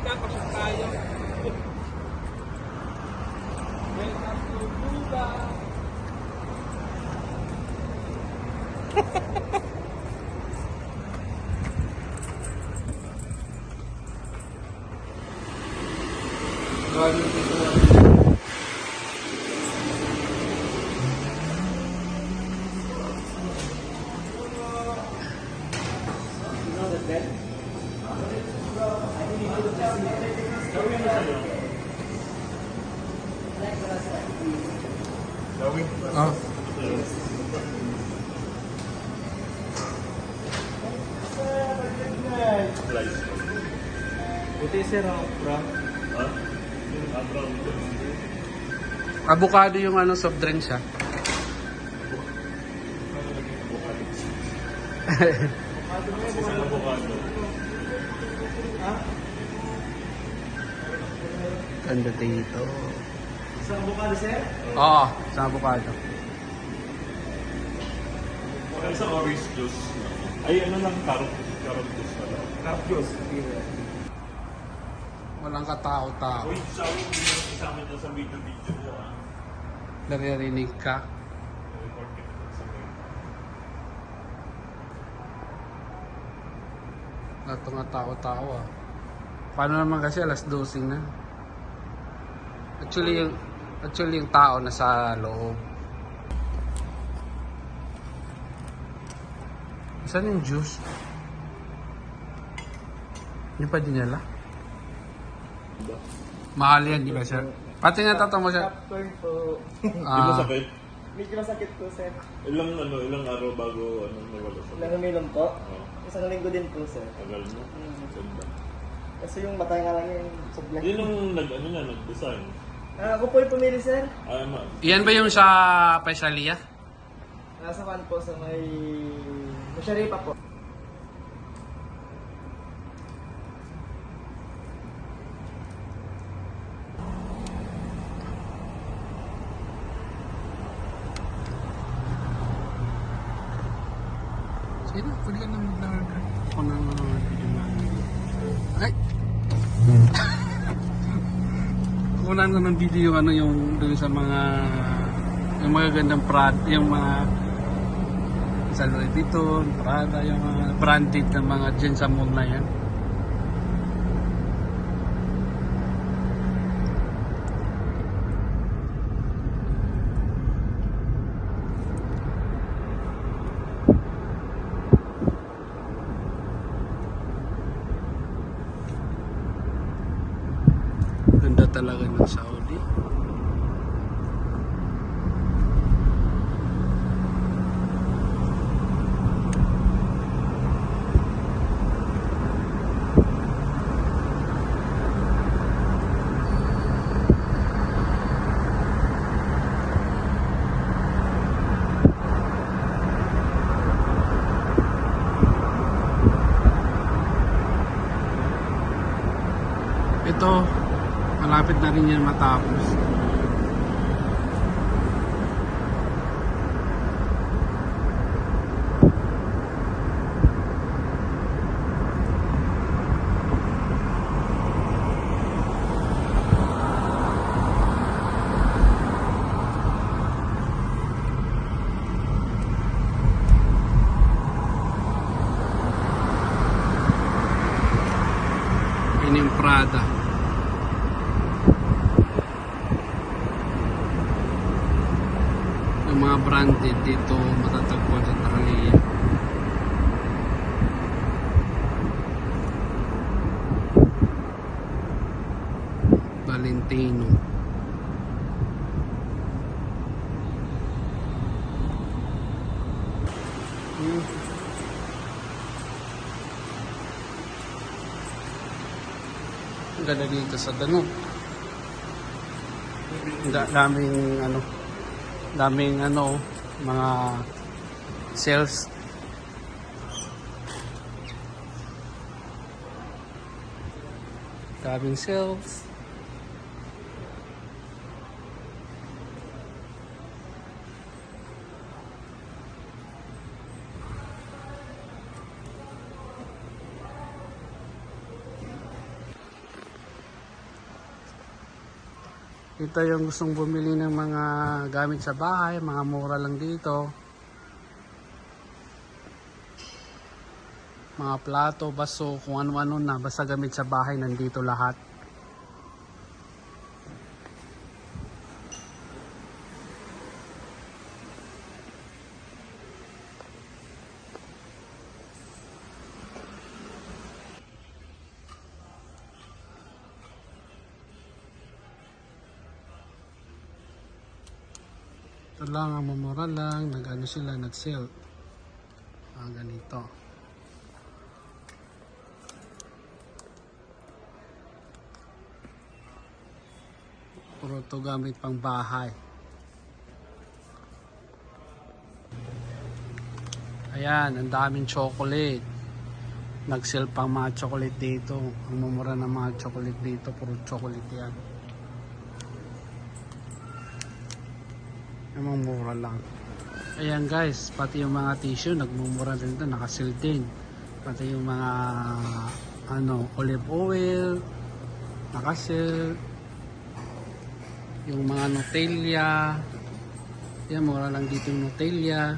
ka, pasok tayo. Welcome to Cuba. Oh. Buti sir, bro. Avocado yung ano, soft drinks ha. Ganda dito. Isang avocado sir? Oo, sa avocado. Sa orange juice. Ay, ano lang, carrot juice na lang. Half juice. Walang katao-tao. Uy, sa akin, isama niya sa video mo, ah. Naririnig ka. Record kita sa video. Lahat nga tao-tao ah. Paano naman kasi alas 12 na. Actually yung tao nasa loob. Saan yung juice? Yung pa dinala? Mahal yan, di ba sir? Pati nga tato mo sir. Popcorn po. Di ba sakit? Medyo masakit po sir. Ilang araw bago nawala sa Ilang uminom po? Oo. Isang linggo din po sir. Tagal mo. Ganda. Kasi yung mata nga lang yung subla. Yun yung nag-design. Ako po yung pumili sir. Ay, ma. Yan ba yung sa Paisalia? Nasa kan po sa may Musharipa po. Sige na, pwede ka na mag-larga. Ako na video na. Ay! Kunan ko ng video ano yung dun sa mga yung mga gandang yung mga sa Louis Vuitton, Prada, yung mga branded na mga dyan sa mall na yan. Ganda talaga ng Saudi. Ito, malapit na rin yan matapos. Yun yung Prada. Yung mga branded dito matatagpuan sa Tarlac. Valentino. Ang ganda dito sa Danube. Daming mga sales. Daming sales. Ito yung gustong bumili ng mga gamit sa bahay, mga mura lang dito. Mga plato, baso, kung ano-ano na, basta gamit sa bahay, nandito lahat. Ito lang, ang mamura lang, nag-ano sila, nag-sale. Ganito. Puro to gamit pang bahay. Ayan, ang daming chocolate. Nag-sale pang mga chocolate dito. Ang mamura ng mga chocolate dito, puro chocolate yan. Namang mura lang. Ayan guys, pati yung mga tissue nagmumura rin ito, naka-sale din. Pati yung mga olive oil, naka-sale. Yung mga Nutella, yan mura lang dito yung Nutella.